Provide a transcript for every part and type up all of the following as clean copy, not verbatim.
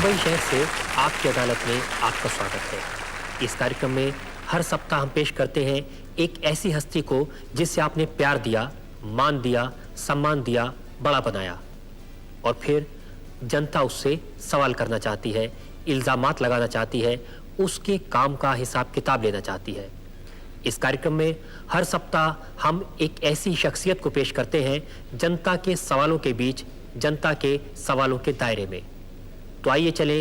मुंबई शहर से आपकी अदालत में आपका स्वागत है। इस कार्यक्रम में हर सप्ताह हम पेश करते हैं एक ऐसी हस्ती को जिससे आपने प्यार दिया, मान दिया, सम्मान दिया, बड़ा बनाया और फिर जनता उससे सवाल करना चाहती है, इल्जामात लगाना चाहती है, उसके काम का हिसाब किताब लेना चाहती है। इस कार्यक्रम में हर सप्ताह हम एक ऐसी शख्सियत को पेश करते हैं जनता के सवालों के बीच, जनता के सवालों के दायरे में। तो आइए चले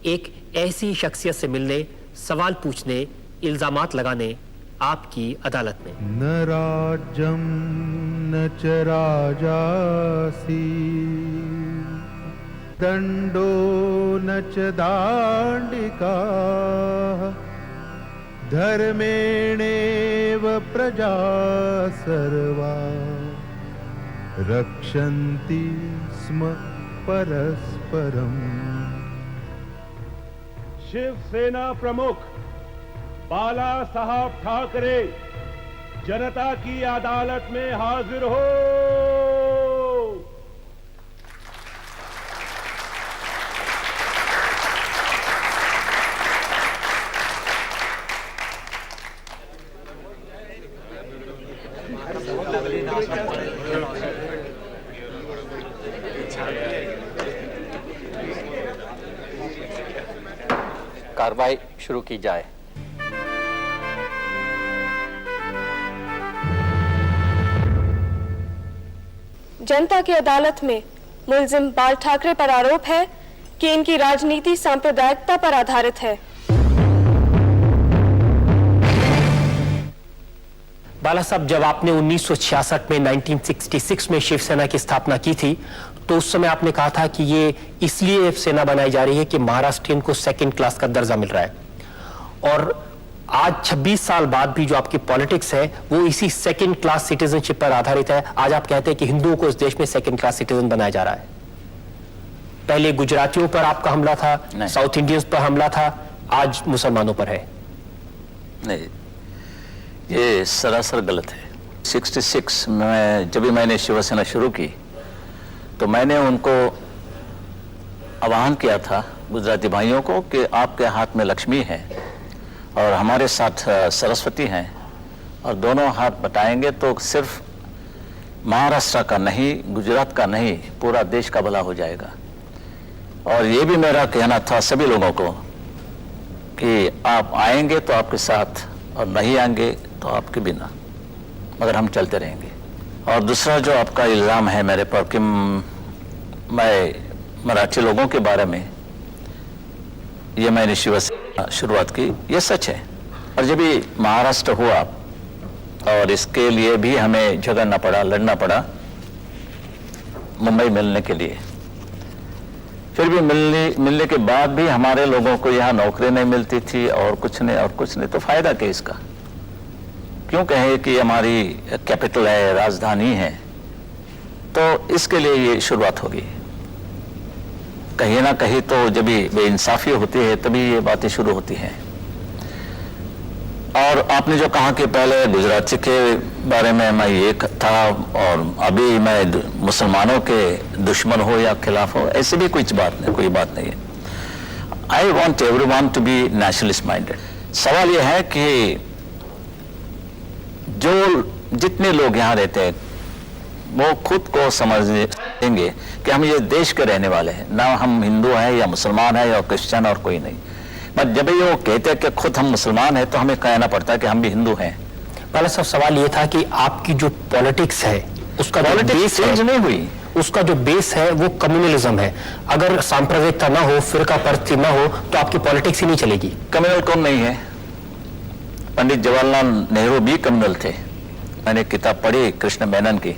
एक ऐसी शख्सियत से मिलने, सवाल पूछने, इल्जामात लगाने आपकी अदालत में। न राज्यम न च राजासी दंडो न च दांडिका धर्मेणेव प्रजा सर्वा रक्षन्ति स्म परस्परम। शिवसेना प्रमुख बाला साहब ठाकरे जनता की अदालत में हाजिर हो। कार्रवाई शुरू की जाए। जनता की अदालत में मुलजिम बाल ठाकरे पर आरोप है कि इनकी राजनीति सांप्रदायिकता पर आधारित है। बाला साहब, जब आपने 1966 में 1966 में शिवसेना की स्थापना की थी तो उस समय आपने कहा था कि ये इसलिए सेना बनाई जा रही है कि महाराष्ट्रियन को सेकंड क्लास का दर्जा मिल रहा है, और आज 26 साल बाद भी जो आपकी पॉलिटिक्स है वो इसी सेकंड क्लास सिटीजनशिप पर आधारित है। आज आप कहते हैं कि हिंदुओं को इस देश में सेकंड क्लास सिटीजन बनाया जा रहा है। पहले गुजरातियों पर आपका हमला था, साउथ इंडियंस पर हमला था, आज मुसलमानों पर है। नहीं, ये सरासर गलत है। 66 में जब भी मैंने शिवसेना शुरू की तो मैंने उनको आह्वान किया था, गुजराती भाइयों को, कि आपके हाथ में लक्ष्मी है और हमारे साथ सरस्वती हैं, और दोनों हाथ बटाएंगे तो सिर्फ महाराष्ट्र का नहीं, गुजरात का नहीं, पूरा देश का भला हो जाएगा। और ये भी मेरा कहना था सभी लोगों को कि आप आएंगे तो आपके साथ और नहीं आएंगे तो आपके बिना, मगर हम चलते रहेंगे। और दूसरा जो आपका इल्ज़ाम है मेरे पर कि मैं मराठी लोगों के बारे में, ये मैंने शिवसेना शुरुआत की, ये सच है। और जब भी महाराष्ट्र हुआ और इसके लिए भी हमें झगड़ना पड़ा, लड़ना पड़ा मुंबई मिलने के लिए, फिर भी मिलने के बाद भी हमारे लोगों को यहाँ नौकरी नहीं मिलती थी और कुछ नहीं, तो फायदा क्या इसका? क्यों कहे कि हमारी कैपिटल है, राजधानी है? तो इसके लिए ये शुरुआत होगी। कहीं ना कहीं तो जब भी बेइंसाफी होती है तभी ये बातें शुरू होती हैं। और आपने जो कहा कि पहले गुजराती के बारे में मैं ये था और अभी मैं मुसलमानों के दुश्मन हो या खिलाफ हो, ऐसी भी कोई बात नहीं है। I want everyone to be nationalist minded. सवाल यह है कि जो जितने लोग यहाँ रहते हैं वो खुद को समझेंगे कि हम ये देश के रहने वाले हैं, ना हम हिंदू हैं या मुसलमान हैं या क्रिश्चियन और कोई नहीं। बट जब ये वो कहते हैं कि खुद हम मुसलमान हैं तो हमें कहना पड़ता है कि हम भी हिंदू हैं। बाला साहब, सवाल ये था कि आपकी जो पॉलिटिक्स है उसका पॉलिटिक्स चेंज नहीं हुई, उसका जो बेस है वो कम्युनलिज्म है। अगर सांप्रदायिकता ना हो, फिरका परस्ती ना हो तो आपकी पॉलिटिक्स ही नहीं चलेगी। कम्युनल कौन नहीं है? पंडित जवाहरलाल नेहरू भी कम्युनल थे। मैंने किताब पढ़ी कृष्ण मेनन की,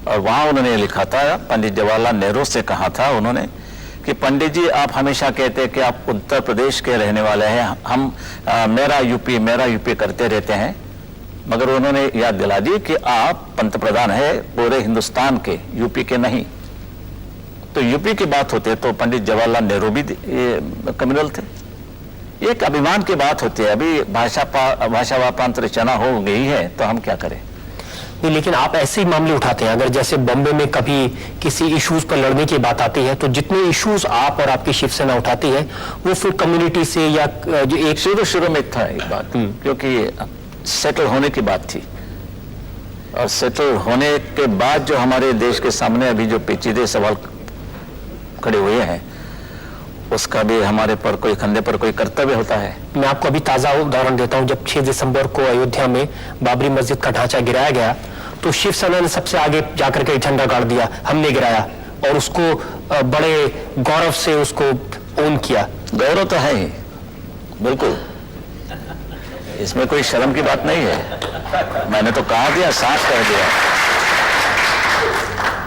और वहां उन्होंने लिखा था, पंडित जवाहरलाल नेहरू से कहा था उन्होंने कि पंडित जी, आप हमेशा कहते हैं कि आप उत्तर प्रदेश के रहने वाले हैं, हम मेरा यूपी करते रहते हैं, मगर उन्होंने याद दिला दी कि आप पंतप्रधान है पूरे हिंदुस्तान के, यूपी के नहीं। तो यूपी की बात होते तो पंडित जवाहरलाल नेहरू भी कम्युनल थे। एक अभिमान की बात होती है। अभी भाषा वापांतर रचना हो गई है तो हम क्या करें? नहीं, लेकिन आप ऐसे ही मामले उठाते हैं। अगर जैसे बॉम्बे में कभी किसी इश्यूज पर लड़ने की बात आती है तो जितने इश्यूज आप और आपकी शिवसेना उठाती है वो फिर कम्युनिटी से या जो एक शुरू में था एक बात, क्योंकि सेटल होने की बात थी, और सेटल होने के बाद जो हमारे देश के सामने अभी जो पेचीदे सवाल खड़े हुए हैं उसका भी हमारे पर कोई कंधे पर कोई कर्तव्य होता है। मैं आपको अभी ताज़ा उदाहरण देता हूं। जब 6 दिसंबर को अयोध्या में बाबरी मस्जिद का ढांचा गिराया गया तो शिवसेना ने सबसे आगे जाकर के झंडा गाड़ दिया, हमने गिराया, और उसको बड़े गौरव से उसको ओन किया। गौरव तो है ही, बिल्कुल, इसमें कोई शर्म की बात नहीं है। मैंने तो कहा दिया, साफ कह दिया।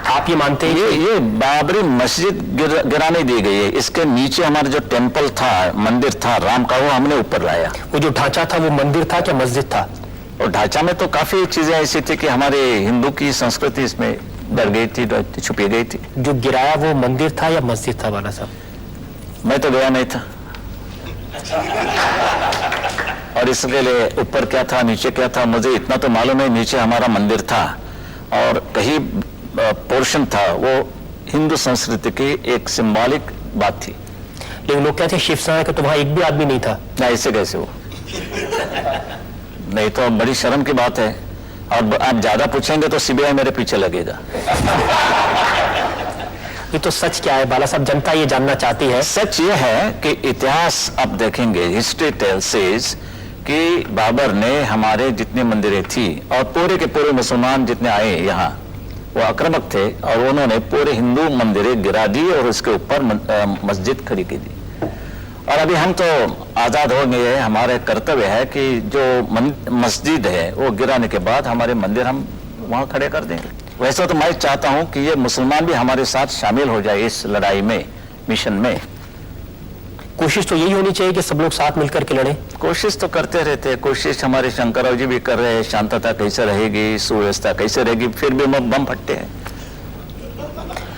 आप ये मानते हैं ये बाबरी मस्जिद गिराने दी गई है, इसके नीचे हमारा जो टेंपल था, मंदिर था राम का, वो हमने ऊपर लाया। वो जो ढांचा था वो मंदिर था क्या मस्जिद था? और ढांचा में तो काफी चीजें ऐसी थी कि हमारे हिंदू की संस्कृति इसमें डर गई थी, छुपी गई थी। जो गिराया वो मंदिर था या मस्जिद था बाला साहब? मैं तो गया नहीं था, और इसके लिए ऊपर क्या था नीचे क्या था मुझे इतना तो मालूम है। नीचे हमारा मंदिर था और कहीं पोर्शन था वो हिंदू संस्कृति की एक सिंबॉलिक बात थी। लेकिन लोग कहते हैं शिवसेना के तो वहां एक भी आदमी नहीं था। ना, ऐसे कैसे हो? नहीं तो बड़ी शर्म की बात है, और आप ज्यादा पूछेंगे तो सीबीआई मेरे पीछे लगेगा। ये तो सच क्या है बाला साहब, जनता ये जानना चाहती है। सच ये है कि इतिहास आप देखेंगे, हिस्ट्री टेल्स कि बाबर ने हमारे जितने मंदिरें थी और पूरे के पूरे मुसलमान जितने आए यहाँ वो आक्रामक थे, और उन्होंने पूरे हिंदू मंदिरें गिरा दी और उसके ऊपर मस्जिद खड़ी की दी। और अभी हम तो आजाद हो गए, हमारे कर्तव्य है कि जो मस्जिद है वो गिराने के बाद हमारे मंदिर हम वहां खड़े कर देंगे। वैसे तो मैं चाहता हूं कि ये मुसलमान भी हमारे साथ शामिल हो जाए इस लड़ाई में, मिशन में। कोशिश तो यही होनी चाहिए कि सब लोग साथ मिलकर के लड़ें। कोशिश तो करते रहते हैं, कोशिश हमारे शंकरराव जी भी कर रहे हैं। शांतता कैसे रहेगी, सुव्यवस्था कैसे रहेगी, फिर भी बम फटते हैं,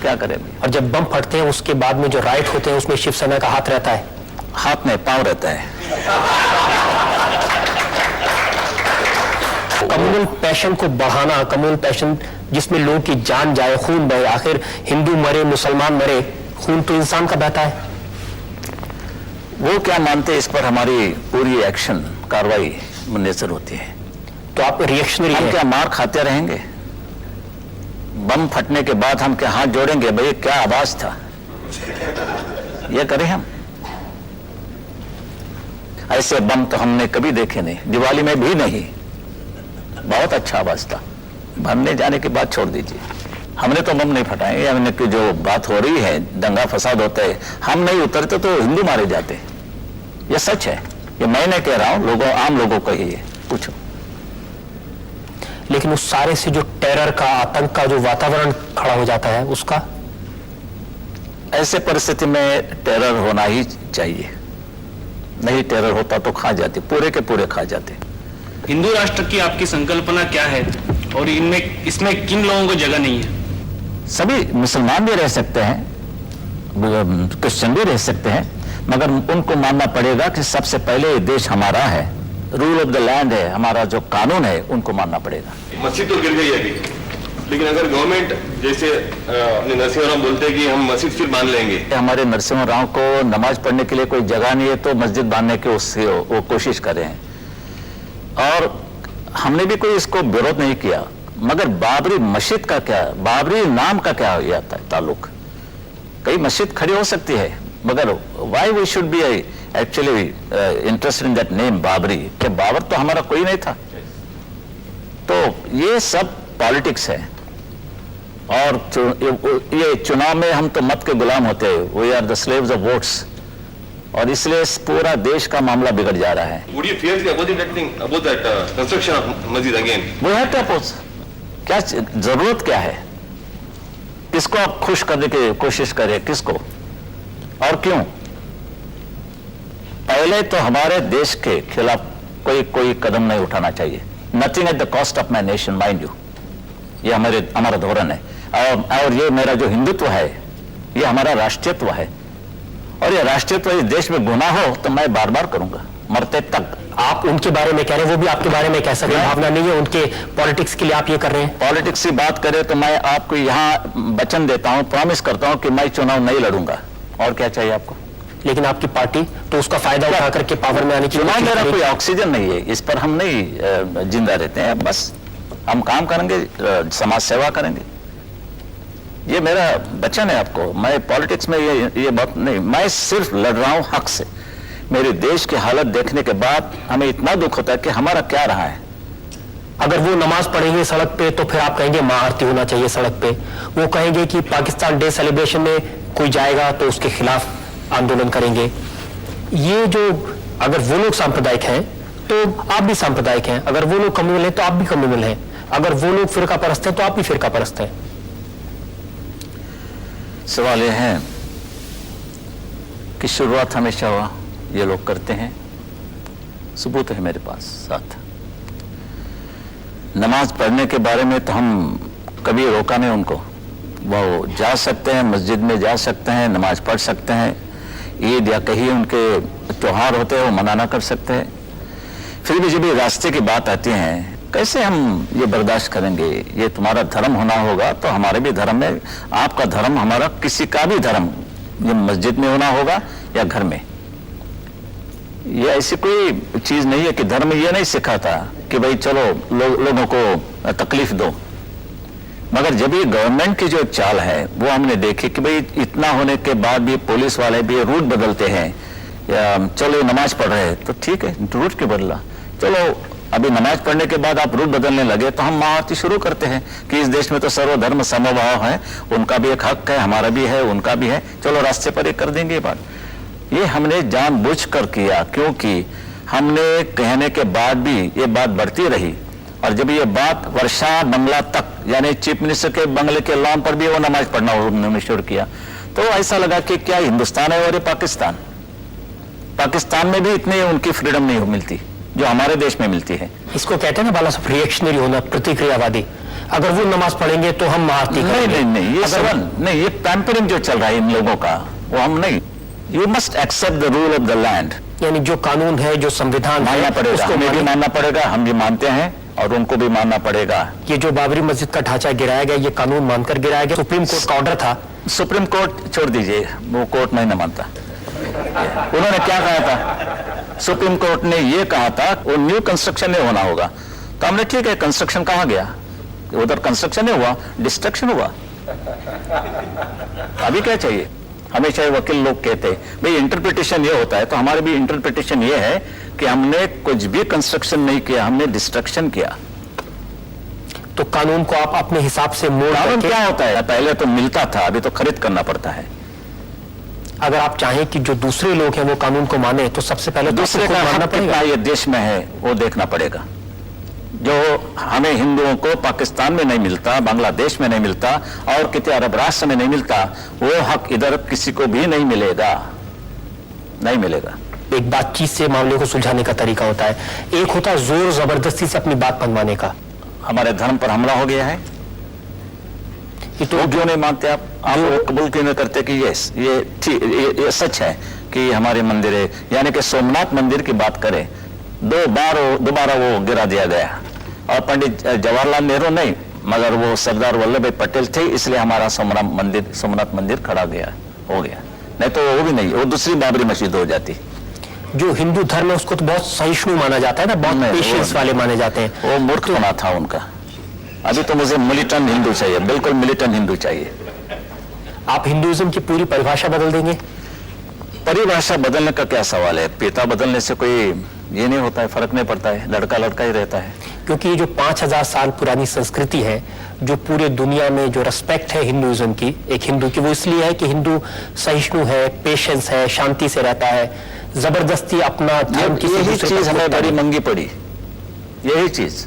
क्या करें। और जब बम फटते हैं उसके बाद में जो राइट होते हैं उसमें शिवसेना का हाथ रहता है? हाथ में पांव रहता है। कम्युनल पैशन को बढ़ाना, कम्युनल पैशन जिसमें लोगों की जान जाए, खून बहे, आखिर हिंदू मरे मुसलमान मरे, खून तो इंसान का बहता है। वो क्या मानते हैं इस पर हमारी पूरी एक्शन कार्रवाई मुनसर होती है। तो आप रिएक्शनरी हम हैं। क्या मार खाते रहेंगे? बम फटने के बाद हम क्या हाथ जोड़ेंगे, भाई क्या आवाज था, ये करें हम? ऐसे बम तो हमने कभी देखे नहीं, दिवाली में भी नहीं। बहुत अच्छा आवाज था, भरने जाने के बाद छोड़ दीजिए। हमने तो बम नहीं फटाए। हमने की जो बात हो रही है, दंगा फसाद होता है, हम नहीं उतरते तो हिंदू मारे जाते। ये सच है, ये मैं नहीं कह रहा हूं, लोगों, आम लोगों को ही है, पूछो। लेकिन उस सारे से जो टेरर का, आतंक का जो वातावरण खड़ा हो जाता है उसका, ऐसे परिस्थिति में टेरर होना ही चाहिए। नहीं टेरर होता तो खा जाते, पूरे के पूरे खा जाते। हिंदू राष्ट्र की आपकी संकल्पना क्या है और इसमें किन लोगों को जगह नहीं है? सभी मुसलमान भी रह सकते हैं, क्रिश्चियन भी रह सकते हैं, मगर उनको मानना पड़ेगा कि सबसे पहले ये देश हमारा है, रूल ऑफ द लैंड है, हमारा जो कानून है उनको मानना पड़ेगा। मस्जिद तो गिर गई अभी, लेकिन अगर गवर्नमेंट जैसे अपने नरसिंह बोलते हैं कि हम मस्जिद फिर बांध लेंगे। हमारे नरसिंह राव को नमाज पढ़ने के लिए कोई जगह नहीं है तो मस्जिद बांधने की उससे वो कोशिश कर रहे हैं, और हमने भी कोई इसको विरोध नहीं किया। मगर बाबरी मस्जिद का क्या, बाबरी नाम का क्या जाता है ताल्लुक? कई मस्जिद खड़ी हो सकती है, मगर why we should be actually interested in that name Babri? कि बाबर तो हमारा कोई नहीं था। तो ये सब पॉलिटिक्स है, और ये चुनाव में हम तो मत के गुलाम होते हैं, we are the slaves of votes, और इसलिए पूरा देश का मामला बिगड़ जा रहा है। Would you fiercely oppose that thing, oppose that construction of masjid again? वो है तो अपोज, क्या जरूरत क्या है? किसको आप खुश करने की कोशिश करें, किसको और क्यों? पहले तो हमारे देश के खिलाफ कोई कदम नहीं उठाना चाहिए। Nothing at the cost of my nation, mind you, ये हमारा धोरण है। और ये मेरा जो हिंदुत्व है, ये हमारा राष्ट्रीयत्व है, और ये राष्ट्रीयत्व इस देश में गुनाह हो तो मैं बार बार करूंगा, मरते तक। आप उनके बारे में कह रहे हैं, वो भी आपके बारे में कह सकते हैं, भावना नहीं है उनके पॉलिटिक्स के लिए आप ये कर रहे हैं। पॉलिटिक्स की बात करें तो मैं आपको यहाँ वचन देता हूँ, प्रॉमिस करता हूँ कि मैं चुनाव नहीं लड़ूंगा। और क्या चाहिए आपको? लेकिन आपकी पार्टी तो उसका फायदा उठा करके पावर में आने की चुनाव मेरा कोई ऑक्सीजन नहीं है, इस पर हम नहीं जिंदा रहते हैं। बस हम काम करेंगे, समाज सेवा करेंगे, ये मेरा वचन है आपको। मैं पॉलिटिक्स में ये बात नहीं, मैं सिर्फ लड़ रहा हूं हक से। मेरे देश की हालत देखने के बाद हमें इतना दुख होता है कि हमारा क्या रहा है। अगर वो नमाज पढ़ेंगे सड़क पे तो फिर आप कहेंगे महाआरती होना चाहिए सड़क पे। वो कहेंगे कि पाकिस्तान डे सेलिब्रेशन में कोई जाएगा तो उसके खिलाफ आंदोलन करेंगे। ये जो, अगर वो लोग सांप्रदायिक हैं तो आप भी सांप्रदायिक हैं, अगर वो लोग कम्युनल हैं तो आप भी कम्युनल हैं, अगर वो लोग फिरका परस्त हैं तो आप भी फिरका परस्त हैं। सवाल यह है कि शुरुआत हमेशा ये लोग करते हैं, सबूत है मेरे पास साथ। नमाज पढ़ने के बारे में तो हम कभी रोका नहीं उनको, वो जा सकते हैं, मस्जिद में जा सकते हैं, नमाज पढ़ सकते हैं, ईद या कहीं उनके त्योहार होते हैं वो मनाना कर सकते हैं। फिर भी जब ये रास्ते की बात आती है, कैसे हम ये बर्दाश्त करेंगे? ये तुम्हारा धर्म होना होगा तो हमारे भी धर्म में, आपका धर्म, हमारा किसी का भी धर्म, ये मस्जिद में होना होगा या घर में। ये ऐसी कोई चीज नहीं है कि धर्म ये नहीं सिखाता कि भाई चलो लोगों को तकलीफ दो। मगर जब ये गवर्नमेंट की जो चाल है वो हमने देखी कि भाई इतना होने के बाद भी पुलिस वाले भी रूट बदलते हैं, या चलो नमाज पढ़ रहे हैं तो ठीक है, रूट क्यों बदला? चलो अभी नमाज पढ़ने के बाद आप रूट बदलने लगे तो हम महाआरती शुरू करते हैं कि इस देश में तो सर्वधर्म समभाव है, उनका भी एक हक है, हमारा भी है, उनका भी है, चलो रास्ते पर एक कर देंगे ये बात। ये हमने जानबूझकर किया, क्योंकि हमने कहने के बाद भी ये बात बढ़ती रही। और जब ये बात वर्षा बंगला तक, यानी चीफ मिनिस्टर के बंगले के लॉन पर भी वो नमाज पढ़ना उन्होंने शुरू किया, तो ऐसा लगा कि क्या हिंदुस्तान है और ये पाकिस्तान। पाकिस्तान में भी इतनी उनकी फ्रीडम नहीं मिलती जो हमारे देश में मिलती है। इसको कहते हैं ना बाला साहब, रिएक्शनरी होना, प्रतिक्रियावादी। अगर वो नमाज पढ़ेंगे तो हम महाआरती करेंगे। नहीं, ये सवाल नहीं, ये पैम्परिंग जो चल रहा है इन लोगों का, वो हम नहीं। You must accept the rule of the land, यानी जो कानून है, जो संविधान मानना पड़ेगा, हमें भी मानना पड़ेगा, हम भी मानते हैं और उनको भी मानना पड़ेगा। ये जो बाबरी मस्जिद का ढांचा गिराया गया, ये कानून मानकर गिराया गया। सुप्रीम कोर्ट का ऑर्डर था। सुप्रीम कोर्ट छोड़ दीजिए, वो कोर्ट नहीं मानता। उन्होंने क्या कहा था? सुप्रीम कोर्ट ने ये कहा था वो न्यू कंस्ट्रक्शन नहीं होना होगा। तो हमने ठीक है, कंस्ट्रक्शन कहां गया? उधर कंस्ट्रक्शन नहीं हुआ, डिस्ट्रक्शन हुआ। अभी क्या चाहिए? हमेशा वकील लोग कहते हैं भाई इंटरप्रिटेशन ये होता है, तो हमारे भी इंटरप्रिटेशन ये है कि हमने कुछ भी कंस्ट्रक्शन नहीं किया, हमने डिस्ट्रक्शन किया। तो कानून को आप अपने हिसाब से मोड़ कानून क्या होता है? पहले तो मिलता था, अभी तो खरीद करना पड़ता है। अगर आप चाहें कि जो दूसरे लोग हैं वो कानून को माने, तो सबसे पहले दूसरे का हक कितना ये देश में है वो देखना पड़ेगा। जो हमें हिंदुओं को पाकिस्तान में नहीं मिलता, बांग्लादेश में नहीं मिलता और किसी अरब राष्ट्र में नहीं मिलता, वो हक इधर किसी को भी नहीं मिलेगा, नहीं मिलेगा। एक बातचीत से मामले को सुलझाने का तरीका होता है, एक होता है जोर जबरदस्ती से अपनी बात मनवाने का। हमारे धर्म पर हमला हो गया है, ये तो क्यों नहीं मानते आप वो कबूल क्यों नहीं करते कि ये सच है कि हमारे मंदिर है? यानी कि सोमनाथ मंदिर की बात करें, दोबारा वो गिरा दिया गया और पंडित जवाहरलाल नेहरू नहीं, मगर वो सरदार वल्लभ भाई पटेल थे, इसलिए हमारा सोमनाथ मंदिर खड़ा हो गया। नहीं तो वो भी नहीं, वो दूसरी बाबरी मस्जिद हो जाती। जो हिंदू धर्म है उसको तो बहुत सहिष्णु माना जाता है ना, बहुत पेशेंस वाले माने जाते हैं। वो मूर्खपना था उनका। अभी तो मुझे मिलिटेंट हिंदू चाहिए, बिल्कुल मिलिटेंट हिंदू चाहिए। आप हिंदुइज्म की पूरी परिभाषा बदल देंगे? परिभाषा बदलने का क्या सवाल है? पिता बदलने से कोई ये नहीं होता है, फर्क नहीं पड़ता है, लड़का लड़का ही रहता है। क्योंकि ये जो 5000 साल पुरानी संस्कृति है, जो पूरे दुनिया में जो रेस्पेक्ट है हिंदुइज्म की, एक हिंदू की, वो इसलिए है कि हिंदू सहिष्णु है, पेशेंस है, शांति से रहता है। जबरदस्ती अपना धर्म की यही चीज हमें बड़ी महंगी पड़ी, यही चीज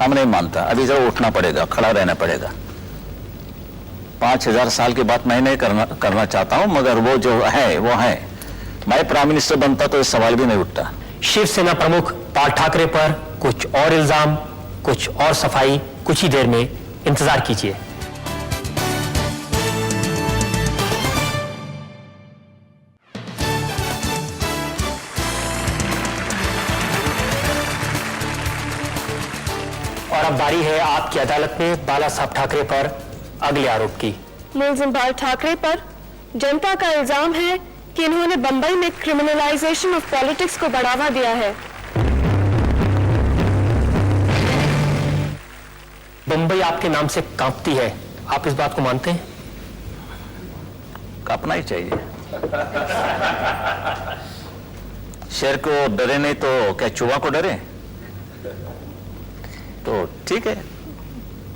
हम नहीं मानता। अभी जब उठना पड़ेगा, खड़ा रहना पड़ेगा। 5000 साल की बात मैं नहीं करना चाहता हूं, मगर वो जो है वो है। मैं प्राइम मिनिस्टर बनता तो इस सवाल भी नहीं उठता। शिवसेना प्रमुख बाल ठाकरे पर कुछ और इल्जाम, कुछ और सफाई, कुछ ही देर में इंतजार कीजिए। अब बारी है आपकी अदालत में बाला साहब ठाकरे पर अगले आरोप की। मुलजिम बाल ठाकरे पर जनता का इल्जाम है कि इन्होंने बंबई में क्रिमिनलाइजेशन ऑफ पॉलिटिक्स को बढ़ावा दिया है। बंबई आपके नाम से कांपती है, आप इस बात को मानते हैं? कांपना ही चाहिए। शेर को डरे नहीं तो क्या चूहा को डरे? तो ठीक है,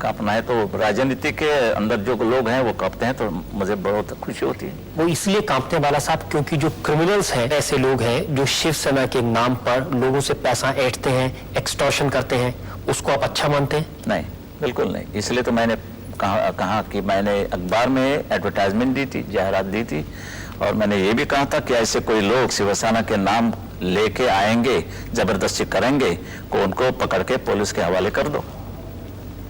कांपना है। तो राजनीति के अंदर जो लोग हैं वो कांपते हैं, तो मुझे बहुत खुशी होती है। वो इसलिए कांपते हैं बाला साहब क्योंकि जो क्रिमिनल्स हैं, ऐसे लोग हैं जो शिवसेना के नाम पर लोगों से पैसा ऐंठते हैं, एक्सटॉर्शन करते हैं, उसको आप अच्छा मानते हैं? नहीं, बिल्कुल नहीं। इसलिए तो मैंने कहा कि मैंने अखबार में एडवर्टाइजमेंट दी थी, जाहिरात दी थी, और मैंने ये भी कहा था कि ऐसे कोई लोग शिवसेना के नाम लेके आएंगे, जबरदस्ती करेंगे, को उनको पकड़ के पुलिस के हवाले कर दो।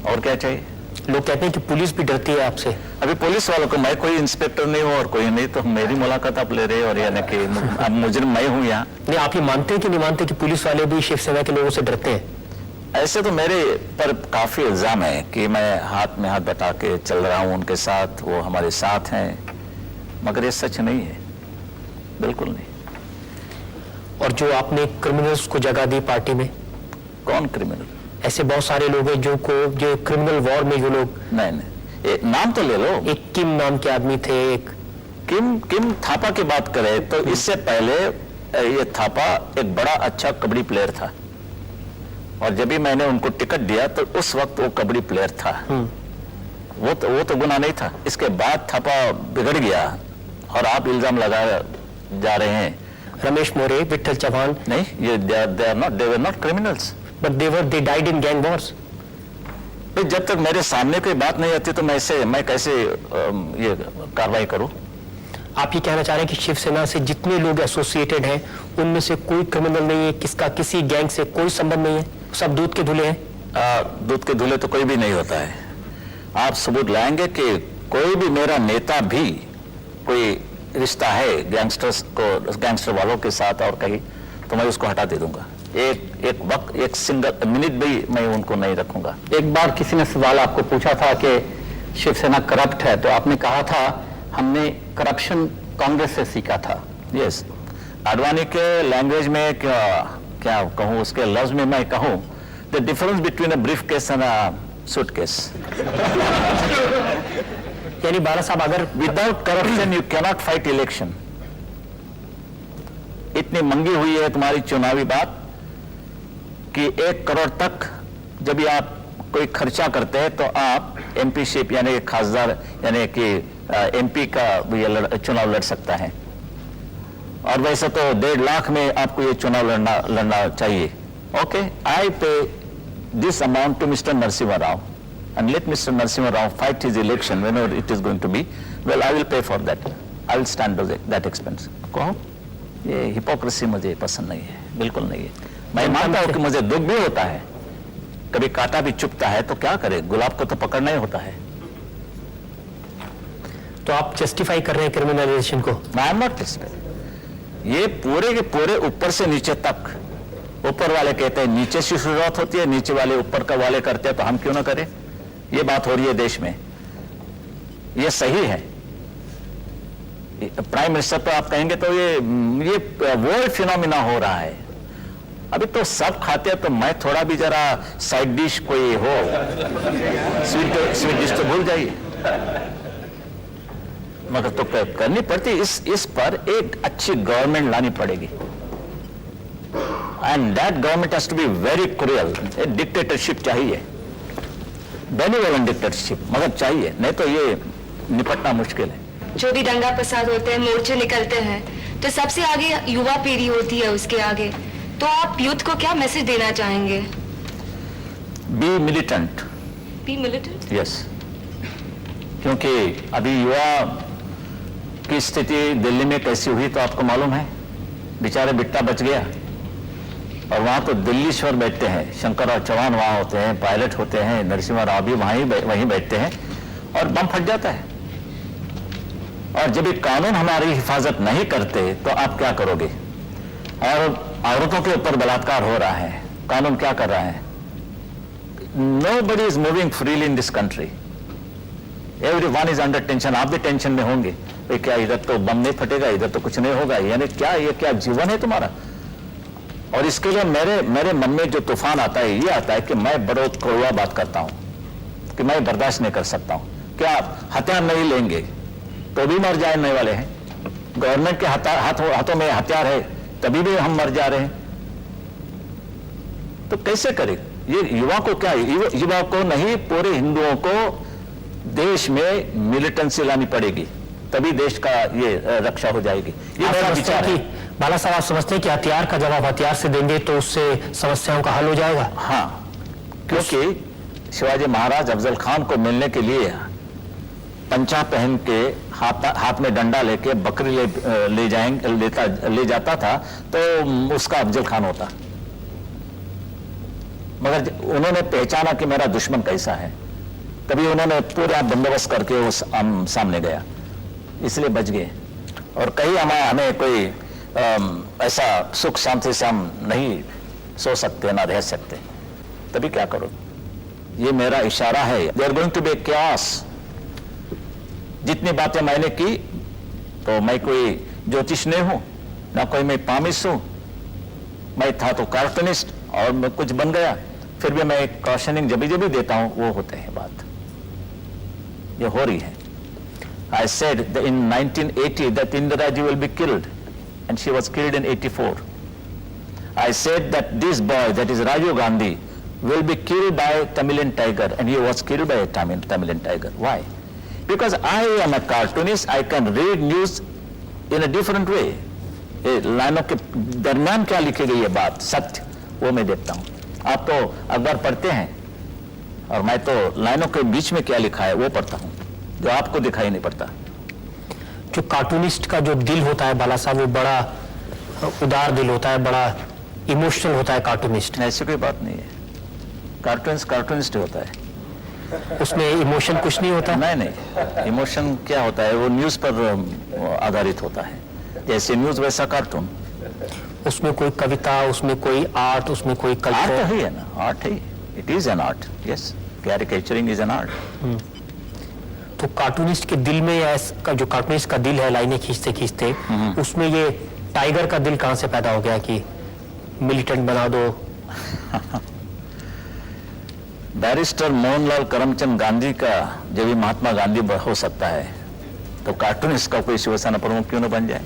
और क्या चाहिए? लोग कहते हैं कि पुलिस भी डरती है आपसे। अभी पुलिस वालों को, मैं कोई इंस्पेक्टर नहीं हूँ और कोई नहीं, तो मेरी मुलाकात आप ले रहे हो, और यानी कि अब मुजरिम मैं हूँ यहाँ। नहीं, आप ये मानते हैं कि नहीं मानते कि पुलिस वाले भी शिवसेना के लोगों से डरते हैं? ऐसे तो मेरे पर काफी इल्जाम है कि मैं हाथ में हाथ बटा के चल रहा हूँ उनके साथ, वो हमारे साथ हैं, मगर ये सच नहीं है, बिल्कुल नहीं। और जो आपने क्रिमिनल्स को जगह दी पार्टी में? कौन क्रिमिनल? ऐसे बहुत सारे लोग हैं जो क्रिमिनल वॉर में जो लोग, नहीं, नाम तो ले लो। एक किम नाम के आदमी थे, एक किम थापा की बात करें तो इससे पहले ये थापा एक बड़ा अच्छा कबड्डी प्लेयर था, और जब भी मैंने उनको टिकट दिया तो उस वक्त वो कबड्डी प्लेयर था। वो तो गुनाह नहीं था। इसके बाद थापा बिगड़ गया और आप इल्जाम लगा जा रहे हैं। रमेश मोरे, विट्ठल चौहान, नहीं, ये they were not criminals, but they died in gang wars. जब तक मेरे सामने कोई बात नहीं आती तो मैं कैसे ये कार्रवाई करूं? आप ये कहना चाह रहे हैं कि शिवसेना से जितने लोग एसोसिएटेड हैं उनमें से कोई क्रिमिनल नहीं है, किसका किसी गैंग से कोई संबंध नहीं है, सब दूध के धुले हैं? दूध के धुले तो कोई भी नहीं होता है। आप सबूत लाएंगे कि कोई भी मेरा नेता भी कोई रिश्ता है गैंगस्टर वालों के साथ और कहीं, तो मैं उसको हटा दे दूंगा। एक वक्त, एक सिंगल मिनट भी मैं उनको नहीं रखूंगा। एक बार किसी ने सवाल आपको पूछा था कि शिवसेना करप्ट है, तो आपने कहा था हमने करप्शन कांग्रेस से सीखा था। यस, आडवाणी के लैंग्वेज में क्या कहूँ, उसके लफ्ज में मैं कहूँ, the difference between a brief case and a suitcase. यानी बाला साहब, अगर without corruption you cannot fight election. इतनी मंगी हुई है तुम्हारी चुनावी बात कि 1 करोड़ तक जब भी आप कोई खर्चा करते हैं तो आप एमपीशिप यानी खासदार यानी कि एमपी का चुनाव लड़ सकता है, और वैसे तो 1.5 लाख में आपको ये चुनाव लड़ना चाहिए। Okay, I pay this amount to mister Narasimha Rao and let Mr. Narasimha Rao fight his election whenever it is going to be. Well, I will pay for that. I will stand that expense. कहो, ये hypocrisy मुझे पसंद नहीं है, बिल्कुल नहीं है। मैं मानता हूँ कि मुझे दुख भी होता है, कभी कांटा भी चुभता है, तो क्या करे, गुलाब को तो पकड़ना ही होता है। तो आप जस्टिफाई कर रहे हैं क्रिमिनलाइजेशन को? I am not justify. ये पूरे के पूरे ऊपर से नीचे तक, ऊपर वाले कहते हैं नीचे से शुरुआत होती है, नीचे वाले ऊपर का वाले करते हैं, तो हम क्यों ना करें? ये बात हो रही है देश में, ये सही है। प्राइम मिनिस्टर पर आप कहेंगे तो ये वर्ल्ड फिनोमिना हो रहा है। अभी तो सब खाते हैं, तो मैं थोड़ा भी जरा साइड डिश कोई हो, स्वीट डिश तो भूल जाइए, मगर तो करनी पड़ती। इस पर एक अच्छी गवर्नमेंट लानी पड़ेगी, and that government has to be very cruel. Dictatorship चाहिए, बेनिवोलेंट डिक्टेटरशिप मगर चाहिए, नहीं तो ये निपटना मुश्किल है। जो भी दंगा फसाद होते हैं, मोर्चे निकलते हैं, तो सबसे आगे युवा पीढ़ी होती है उसके आगे। तो आप यूथ को क्या मैसेज देना चाहेंगे? Be militant. Be militant? Yes, क्योंकि अभी युवा की स्थिति दिल्ली में कैसी हुई तो आपको मालूम है। बेचारे बिट्टा बच गया, और वहां तो दिल्लीश्वर बैठते हैं, शंकरराव चौहान वहां होते हैं, पायलट होते हैं, नरसिम्हा राव भी वहीं बैठते हैं, और बम फट जाता है। और जब ये कानून हमारी हिफाजत नहीं करते तो आप क्या करोगे? और औरतों के ऊपर बलात्कार हो रहा है, कानून क्या कर रहा है? nobody is moving freely in this country. Everyone is under tension. आप भी टेंशन में होंगे, भाई क्या इधर तो बम नहीं फटेगा, इधर तो कुछ नहीं होगा, यानी क्या ये क्या जीवन है तुम्हारा? और इसके लिए मेरे मन में जो तूफान आता है, ये आता है कि मैं बड़ो कड़वा बात करता हूं कि मैं बर्दाश्त नहीं कर सकता हूं। क्या हथियार नहीं लेंगे तो भी मर जाने वाले हैं? गवर्नमेंट के हाथों में हथियार है तभी भी हम मर जा रहे हैं, तो कैसे करें? ये युवा को क्या, युवा को नहीं पूरे हिंदुओं को देश में मिलिटेंसी लानी पड़ेगी, तभी देश का ये रक्षा हो जाएगी। ये मेरा विचार है। बाला साहब, आप समझते हैं कि हथियार का जवाब हथियार से देंगे तो उससे समस्याओं का हल हो जाएगा? हाँ, क्योंकि शिवाजी महाराज अफजल खान को मिलने के लिए पंचा पहन के हाथ में डंडा लेके बकरी ले जाता था तो उसका अफजल खान होता, मगर उन्होंने पहचाना कि मेरा दुश्मन कैसा है, तभी उन्होंने पूरा बंदोबस्त करके उस सामने गया, इसलिए बच गए। और कहीं हमें कोई ऐसा सुख शांति से हम नहीं सो सकते, ना रह सकते, तभी क्या करो? ये मेरा इशारा है। They are going to be chaos। जितनी बातें मैंने की, तो मैं कोई ज्योतिष नहीं हूं, ना कोई मैं पामिस हूं, मैं था तो कार्टूनिस्ट और मैं कुछ बन गया, फिर भी मैं कॉशनिंग जब भी देता हूं वो होते हैं, बात ये हो रही है। I said that in 1980 that Indira Ji will be killed, and she was killed in 84. I said that this boy, that is Rajiv Gandhi, will be killed by Tamilian tiger, and he was killed by a Tamilian tiger. Why? Because I am a cartoonist, I can read news in a different way. लाइनों के दरमियान क्या लिखी गई है बात, सत्य, वो मैं देखता हूँ। आप तो अखबार पढ़ते हैं और मैं तो लाइनों के बीच में क्या लिखा है वो पढ़ता हूँ, जो आपको दिखाई नहीं पड़ता। जो कार्टूनिस्ट का जो दिल होता है बाला साहब, वो बड़ा उदार दिल होता है, बड़ा इमोशनल होता है कार्टूनिस्ट। ऐसी कोई बात नहीं है, कार्टूनिस्ट होता है, उसमें इमोशन कुछ नहीं होता? नहीं, इमोशन क्या होता है, वो न्यूज पर आधारित होता है, जैसे न्यूज वैसा कार्टून। उसमें कोई कविता, उसमें कोई आर्ट, उसमें कोई आर्ट तो है ना, आर्ट है, it is an art, yes, caricaturing is an art. तो कार्टूनिस्ट के दिल में, या जो कार्टूनिस्ट का दिल है लाइनें खींचते खींचते, उसमें ये टाइगर का दिल कहां से पैदा हो गया कि मिलिटेंट बना दो? बैरिस्टर मोहनलाल करमचंद गांधी का जब भी महात्मा गांधी हो सकता है, तो कार्टूनिस्ट का कोई शिवसेना प्रमुख क्यों न बन जाए?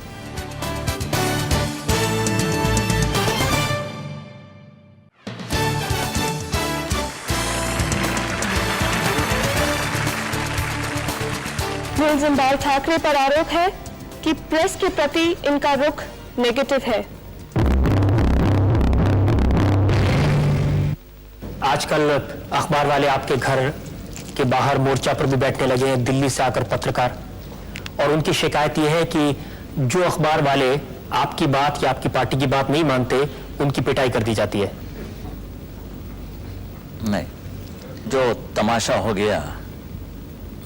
मुलजिम बाल ठाकरे पर आरोप है कि प्रेस के प्रति इनका रुख नेगेटिव है। आजकल अखबार वाले आपके घर के बाहर मोर्चा पर भी बैठने लगे हैं, दिल्ली से आकर पत्रकार, और उनकी शिकायत यह है कि जो अखबार वाले आपकी बात या आपकी पार्टी की बात नहीं मानते, उनकी पिटाई कर दी जाती है। नहीं, जो तमाशा हो गया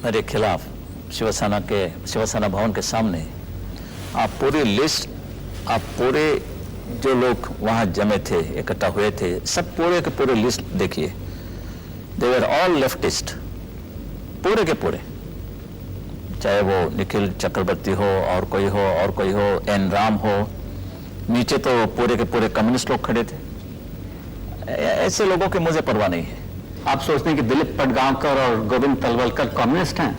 मेरे खिलाफ शिवसेना भवन के सामने, आप पूरी लिस्ट, आप पूरे जो लोग वहां जमे थे, इकट्ठा हुए थे, सब पूरे के पूरे लिस्ट देखिए, दे वर ऑल लेफ्टिस्ट, पूरे के पूरे, चाहे वो निखिल चक्रवर्ती हो और कोई हो, एन राम हो, नीचे तो पूरे के पूरे कम्युनिस्ट लोग खड़े थे। ऐसे लोगों की मुझे परवाह नहीं है। आप सोचते हैं कि दिलीप पटगांवकर और गोविंद तलवलकर कम्युनिस्ट हैं?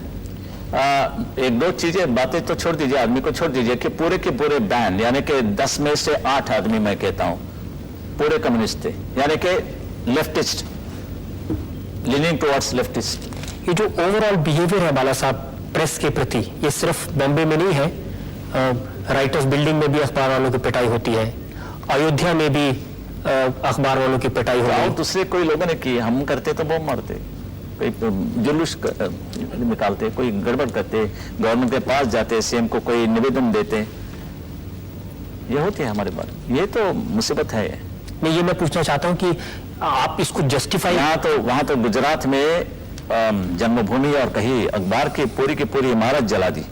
एक दो चीजें, बातें तो छोड़ दीजिए, आदमी को छोड़ दीजिए, कि पूरे के पूरे बैन, यानी कि 10 में से 8 आदमी मैं कहता हूं पूरे कम्युनिस्ट थे, यानी कि लेफ्टिस्ट, लीनिंग टुवर्ड्स लेफ्टिस्ट। ये जो ओवरऑल बिहेवियर है बाला साहब प्रेस के प्रति, ये सिर्फ बॉम्बे में नहीं है, राइटर्स बिल्डिंग में भी अखबार वालों की पिटाई होती है, अयोध्या में भी अखबार वालों की पिटाई हो रही। दूसरे कोई लोगों ने की, हम करते तो बम मारते, कोई जुलूस निकालते, कोई गड़बड़ करते, गवर्नमेंट के पास जाते, सीएम को कोई निवेदन देते, ये होती है हमारे पास, ये तो मुसीबत है। नहीं, ये मैं पूछना चाहता हूं कि आप इसको जस्टिफाई, वहां तो गुजरात में जन्मभूमि और कहीं अखबार की पूरी इमारत जला दी,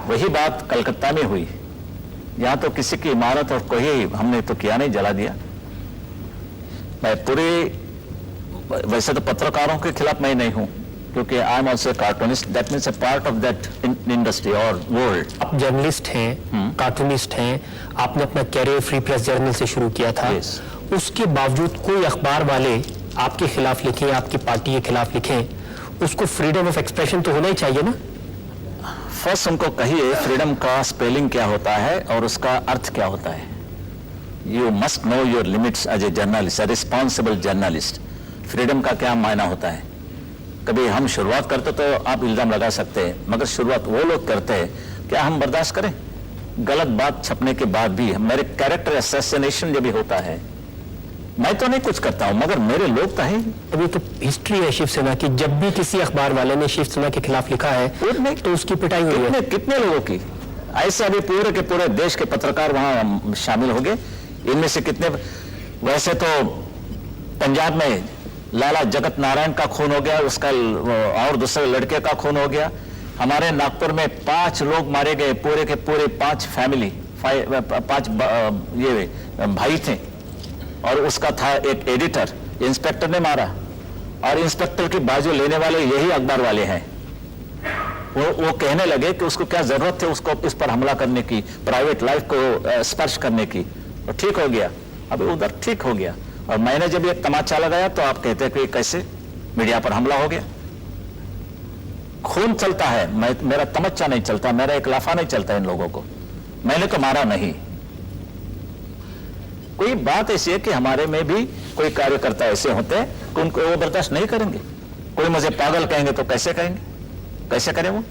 वही बात कलकत्ता में हुई, यहाँ तो किसी की इमारत और कोई हमने तो किया नहीं, जला दिया। मैं पूरे वैसे तो पत्रकारों के खिलाफ मैं नहीं हूं, क्योंकि I am also cartoonist, that means a part of that industry और वर्ल्ड। आप जर्नलिस्ट हैं, कार्टूनिस्ट हैं, आपने अपना कैरियर फ्री प्रेस जर्नल से शुरू किया था। Yes. उसके बावजूद कोई अखबार वाले आपके खिलाफ लिखे, आपकी पार्टी के खिलाफ लिखे, उसको फ्रीडम ऑफ एक्सप्रेशन तो होना ही चाहिए ना। फर्स्ट उनको कहिए फ्रीडम का स्पेलिंग क्या होता है और उसका अर्थ क्या होता है। You must know your limits as a journalist, a responsible journalist. Freedom का क्या मायना होता है। कभी हम शुरुआत करते तो आप इल्जाम लगा सकते हैं, मगर शुरुआत वो लोग करते हैं, क्या हम बर्दाश्त करें? गलत बात छपने के बाद भी मेरे कैरेक्टर असैसिनेशन जब भी होता है, मैं तो नहीं कुछ करता हूं, मगर मेरे लोग तो हैं। अभी तो हिस्ट्री है शिवसेना की, जब भी किसी अखबार वाले ने शिवसेना के खिलाफ लिखा है तो उसकी पिटाई हुई है। कितने लोगों की ऐसे अभी पूरे के पूरे देश के पत्रकार वहां शामिल हो गए। इनमें से कितने, वैसे तो पंजाब में लाला जगत नारायण का खून हो गया, उसका और दूसरे लड़के का खून हो गया। हमारे नागपुर में 5 लोग मारे गए, पूरे के पूरे 5 फैमिली, 5 ये भाई थे, और उसका था एक एडिटर, इंस्पेक्टर ने मारा, और इंस्पेक्टर की बाजू लेने वाले यही अखबार वाले हैं। वो कहने लगे कि उसको क्या जरूरत है उसको इस पर हमला करने की, प्राइवेट लाइफ को स्पर्श करने की, और ठीक हो गया। अभी उधर ठीक हो गया, और मैंने जब ये तमाचा लगाया तो आप कहते हैं कि कैसे मीडिया पर हमला हो गया। खून चलता है, मेरा तमच्चा नहीं चलता, मेरा एक लाफा नहीं चलता इन लोगों को, मैंने तो मारा नहीं। कोई बात ऐसी है कि हमारे में भी कोई कार्यकर्ता ऐसे होते हैं कि उनको वो बर्दाश्त नहीं करेंगे। कोई मुझे पागल कहेंगे तो कैसे कहेंगे, कैसे करें वो?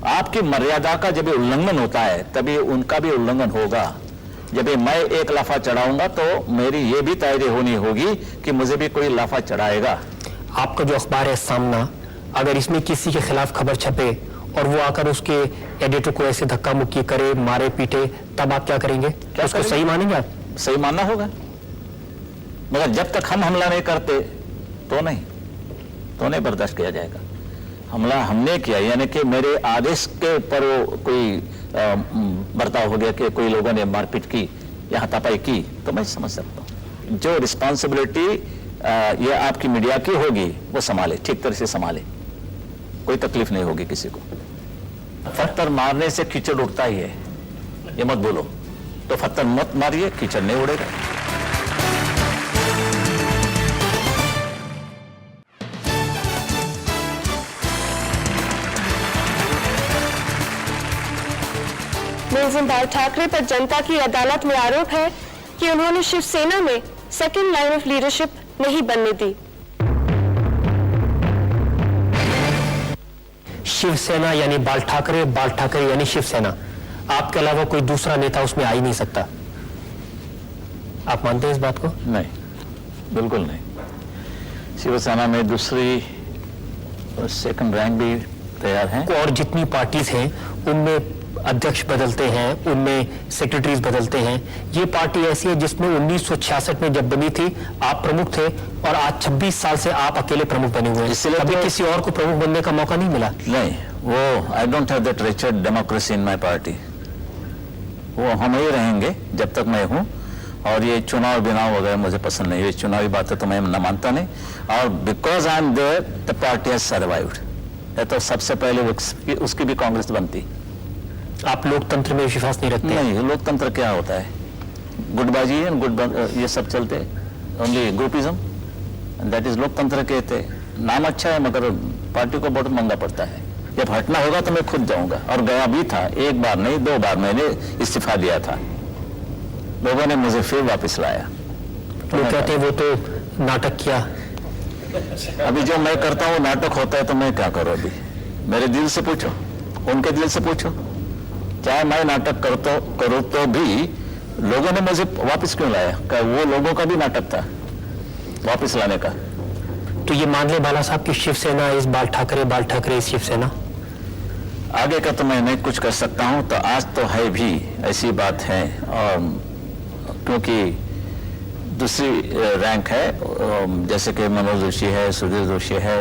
आपकी मर्यादा का जब उल्लंघन होता है तभी उनका भी उल्लंघन होगा। जब मैं एक लाफा चढ़ाऊंगा तो मेरी ये भी तैयारी होनी होगी कि मुझे भी कोई लाफा चढ़ाएगा। आपका जो अखबार है सामना, अगर इसमें किसी के खिलाफ खबर छपे और वो आकर उसके एडिटर को ऐसे धक्का मुक्की करे, मारे पीटे, तब आप क्या करेंगे? क्या उसको सही मानेंगे आप? सही मानना होगा, मगर जब तक हम हमला नहीं करते तो नहीं बर्दाश्त किया जाएगा। हमला हमने किया, यानी कि मेरे आदेश के ऊपर वो कोई बर्ताव हो गया कि कोई लोगों ने मारपीट की या हाथापाई की, तो मैं समझ सकता हूँ। जो रिस्पॉन्सिबिलिटी ये आपकी मीडिया की होगी वो संभाले, ठीक तरह से संभाले, कोई तकलीफ नहीं होगी किसी को। पत्थर मारने से कीचड़ उड़ता ही है, ये मत बोलो। तो पत्थर मत मारिए, कीचड़ नहीं उड़ेगा। मुलजिम बाल ठाकरे पर जनता की अदालत में आरोप है कि उन्होंने शिवसेना में सेकंड लाइन ऑफ लीडरशिप नहीं बनने दी। शिवसेना यानी बाल ठाकरे यानी शिवसेना, आपके अलावा कोई दूसरा नेता उसमें आ ही नहीं सकता। आप मानते हैं इस बात को? नहीं, बिल्कुल नहीं। शिवसेना में दूसरी सेकंड रैंक भी तैयार हैं। और जितनी पार्टीज हैं उनमें अध्यक्ष बदलते हैं, उनमें सेक्रेटरीज बदलते हैं। ये पार्टी ऐसी है जिसमें 1966 में जब बनी थी आप प्रमुख थे, और आज 26 साल से आप अकेले प्रमुख बने हुए हैं। इसलिए अभी तो किसी और को प्रमुख बनने का मौका नहीं मिला। नहीं, वो I don't have that Richard democracy in my party. वो हम ही रहेंगे जब तक मैं हूँ, और ये चुनाव बिनाव वगैरह मुझे पसंद नहीं है। चुनावी बातें तो मैं न मानता नहीं, और because I am there the party has survived. तो सबसे पहले उसकी भी कांग्रेस बनती। आप लोकतंत्र में विश्वास नहीं रखते? नहीं, लोकतंत्र क्या होता है? गुटबाजी है, ये सब चलते, ओनली ग्रुपिज्म, दैट इज लोकतंत्र कहते। नाम अच्छा है मगर पार्टी को बहुत महंगा पड़ता है। जब हटना होगा तो मैं खुद जाऊंगा, और गया भी था, एक बार नहीं 2 बार मैंने इस्तीफा दिया था। लोगों ने मुझे फिर वापस लाया। लोग कहते हैं वो तो नाटक किया। अभी जो मैं करता हूँ नाटक होता है, तो मैं क्या करूँ? अभी मेरे दिल से पूछो, उनके दिल से पूछो। चाहे मैं नाटक करूँ तो भी लोगों ने मुझे वापस क्यों लाया? क्या वो लोगों का भी नाटक था वापस लाने का? तो ये मान ले बाला साहब की शिवसेना इस बाल ठाकरे इस शिवसेना। आगे का तो मैं नहीं कुछ कर सकता हूँ। तो आज तो है भी ऐसी बात है, और क्योंकि दूसरी रैंक है, जैसे कि मनोज जोशी है, सुधीर जोशी है,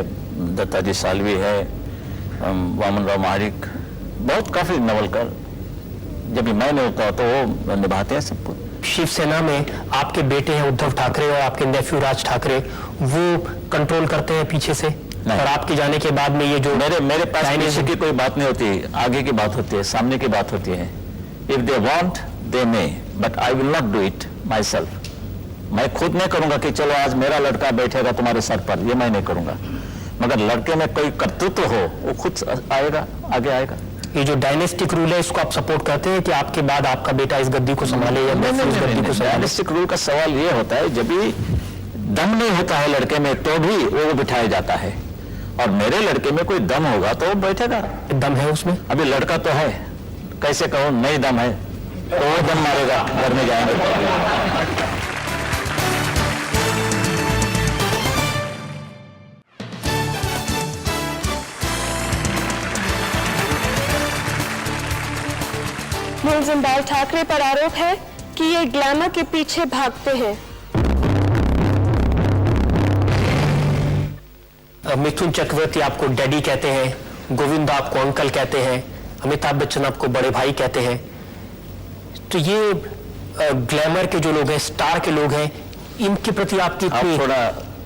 दत्ताजी सालवी है, वामन राव महारिक, बहुत काफी नवलकर। जब भी मैं नहीं होता तो वो निभाते हैं सब कुछ। शिवसेना में आपके बेटे हैं उद्धव ठाकरे और आपके नेफ्यू राज ठाकरे, वो कंट्रोल करते हैं पीछे से, और आपके जाने के बाद में ये जो मेरे पास पीछे की कोई बात नहीं होती, आगे की बात होती है, सामने की बात होती है. If they want they may, but I will not do it my self. मैं खुद नहीं करूंगा कि चलो आज मेरा लड़का बैठेगा तुम्हारे सर पर, ये मैं नहीं करूंगा. मगर लड़के में कोई कर्तृत्व हो, वो खुद आएगा, आगे आएगा. ये जो डायनेस्टिक रूल है इसको आप सपोर्ट करते हैं कि आपके बाद आपका बेटा इस गद्दी को संभाले या नेफ्यू इस गद्दी को संभाले? डायनेस्टिक रूल का सवाल ये होता है, जब भी दम नहीं होता है लड़के में तो भी वो बिठाया जाता है, और मेरे लड़के में कोई दम होगा तो वो बैठेगा. दम है उसमें? अभी लड़का तो है, कैसे कहूं नहीं दम है, तो वो दम मारेगा, घर में जाएंगे. मुलजिम बाल ठाकरे पर आरोप है कि ये ग्लैमर के पीछे भागते हैं. मिथुन चक्रवर्ती आपको डैडी कहते हैं, गोविंदा आपको अंकल कहते हैं, अमिताभ बच्चन आपको बड़े भाई कहते हैं. तो ये ग्लैमर के जो लोग हैं, स्टार के लोग हैं, इनके प्रति आपकी आप थोड़ा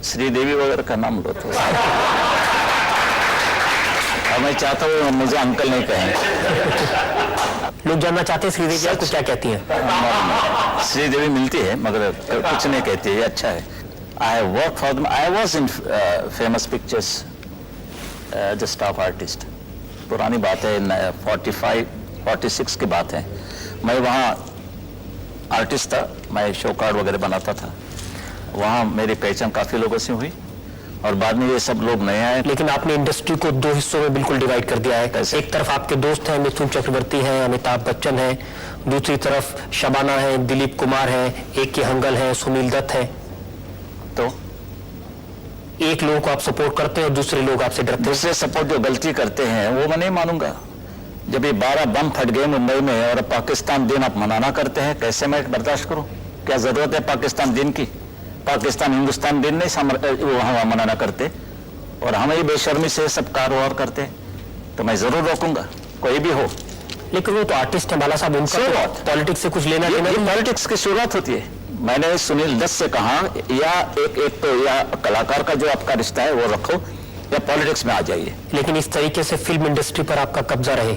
श्रीदेवी वगैरह का नाम लो तो. और मैं चाहता हूँ मुझे अंकल नहीं कहें. लोग जानना चाहते हैं श्रीदेवी आपको क्या कहती हैं? श्रीदेवी मिलती है मगर कुछ नहीं कहती है, अच्छा है. I have work for them. I was in Famous Pictures as a staff artist. पुरानी बात है, 45-46 की बात है. मैं वहाँ आर्टिस्ट था, मैं शो कार्ड वगैरह बनाता था. वहाँ मेरी पहचान काफ़ी लोगों से हुई, और बाद में ये सब लोग नए आए. लेकिन आपने इंडस्ट्री को दो हिस्सों में बिल्कुल डिवाइड कर दिया है. एक तरफ आपके दोस्त हैं, मिथुन चक्रवर्ती हैं, अमिताभ बच्चन हैं, दूसरी तरफ शबाना है, दिलीप कुमार हैं, एक के हंगल हैं, सुनील दत्त हैं. तो एक लोगों को आप सपोर्ट करते हैं और दूसरे लोग आपसे डरते हैं. दूसरे सपोर्ट जो गलती करते हैं वो मैं नहीं मानूंगा. जब ये 12 बम फट गए मुंबई में और पाकिस्तान दिन आप मनाना करते हैं, कैसे मैं बर्दाश्त करूं? क्या जरूरत है पाकिस्तान दिन की? पाकिस्तान हिंदुस्तान दिन नहीं वहां मनाना करते, और हम ही बेशर्मी से सब कारोबार करते. तो मैं जरूर रोकूंगा, कोई भी हो. लेकिन वो तो आर्टिस्ट है बाला साहब, उनका पॉलिटिक्स से कुछ लेना देना नहीं. पॉलिटिक्स की शुरुआत होती है. मैंने सुनील दत्त से कहा, या एक तो या कलाकार का जो आपका रिश्ता है वो रखो, या पॉलिटिक्स में आ जाइए. लेकिन इस तरीके से फिल्म इंडस्ट्री पर आपका कब्जा रहे?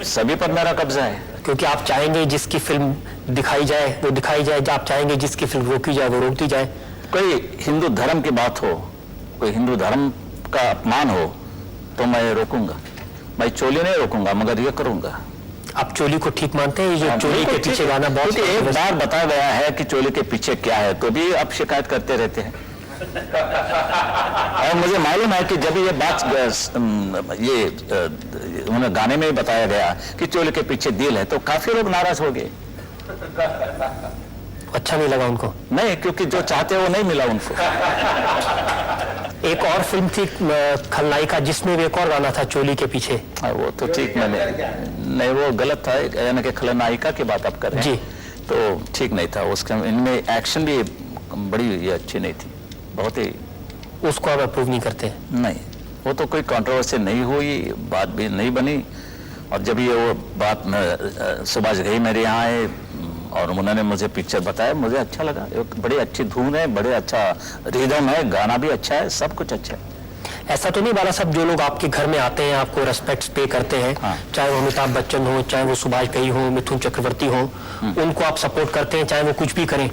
सभी पर मेरा कब्जा है. क्योंकि आप चाहेंगे जिसकी फिल्म दिखाई जाए वो दिखाई जाए, आप चाहेंगे जिसकी फिल्म रोकी जाए वो रोकती जाए. कोई हिंदू धर्म की बात हो, कोई हिंदू धर्म का अपमान हो, तो मैं रोकूंगा. मैं चोली नहीं रोकूंगा, मगर ये करूंगा. आप चोली को ठीक मानते हैं? ये जो चोली के पीछे गाना बहुत एक बार बताया गया है कि चोली के पीछे क्या है, तो भी आप शिकायत करते रहते हैं. और मुझे मालूम है कि जब ये बात उन्हें गाने में बताया गया कि चोली के पीछे दिल है, तो काफी लोग नाराज हो गए. अच्छा नहीं लगा उनको? नहीं, क्योंकि जो चाहते वो नहीं मिला उनको. एक और फिल्म थी खलनायिका, जिसमें भी एक और गाना था चोली के पीछे. वो तो ठीक, मैंने नहीं, वो गलत था. यानी कि खलनायिका की बात आप कर रहे हैं, तो ठीक नहीं था. उसका इनमें एक्शन भी बड़ी ये अच्छी नहीं थी, बहुत ही. उसको आप अप्रूव नहीं करते? नहीं, वो तो कोई कंट्रोवर्सी नहीं हुई, बात भी नहीं बनी. और जब ये वो बात सुभाष घई मेरे यहाँ आए और उन्होंने मुझे पिक्चर बताया, मुझे अच्छा लगा. एक बड़ी अच्छी धुन है, बड़े अच्छा रिदम है, गाना भी अच्छा है, सब कुछ अच्छा है. ऐसा तो नहीं बाला साहब, जो लोग आपके घर में आते हैं, आपको रेस्पेक्ट पे करते हैं, हाँ. चाहे वो अमिताभ बच्चन हो, चाहे वो सुभाष घई हो, मिथुन चक्रवर्ती हो, उनको आप सपोर्ट करते हैं, चाहे वो कुछ भी करें,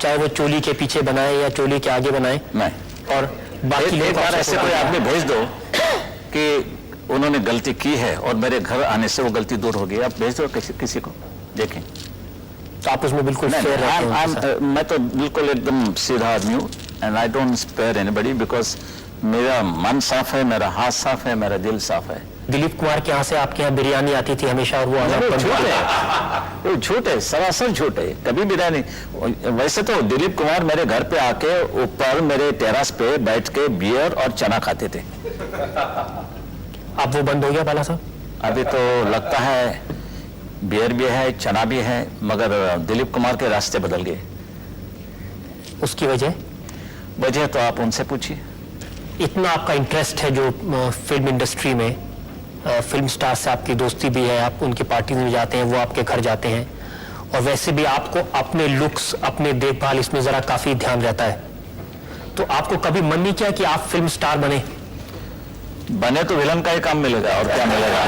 चाहे वो चोली के पीछे बनाए या चोली के आगे बनाए? नहीं. और बाकी एक बार ऐसे कोई आदमी भेज दो कि उन्होंने गलती की है और मेरे घर आने से वो गलती दूर हो गई, आप भेज दो किसी को, देखें. तो आप उसमें बिल्कुल फेयर रहते हैं? मैं तो बिल्कुल एकदम सीधा आदमी हूँ, and I don't spare anybody, because मेरा मन साफ है, मेरा हाथ साफ है, मेरा दिल साफ है. दिलीप कुमार के यहाँ से आपके यहाँ बिरयानी आती थी हमेशा, और वो झूठ है, सरासर झूठ है. कभी बिरयानी, वैसे तो दिलीप कुमार मेरे घर पे आके ऊपर मेरे टेरास पे बैठ के बियर और चना खाते थे. अब वो बंद हो गया बाला साहब? अभी तो लगता है बियर भी है, चना भी है, मगर दिलीप कुमार के रास्ते बदल गए. उसकी वजह तो आप उनसे पूछिए. इतना आपका इंटरेस्ट है जो फिल्म इंडस्ट्री में, फिल्म स्टार से आपकी दोस्ती भी है, आप उनकी पार्टी में जाते हैं, वो आपके घर जाते हैं, और वैसे भी आपको अपने लुक्स, अपने देखभाल, इसमें जरा काफी ध्यान रहता है, तो आपको कभी मन नहीं किया कि आप फिल्म स्टार बने? बने तो विलन का ही काम मिलेगा और क्या मिलेगा।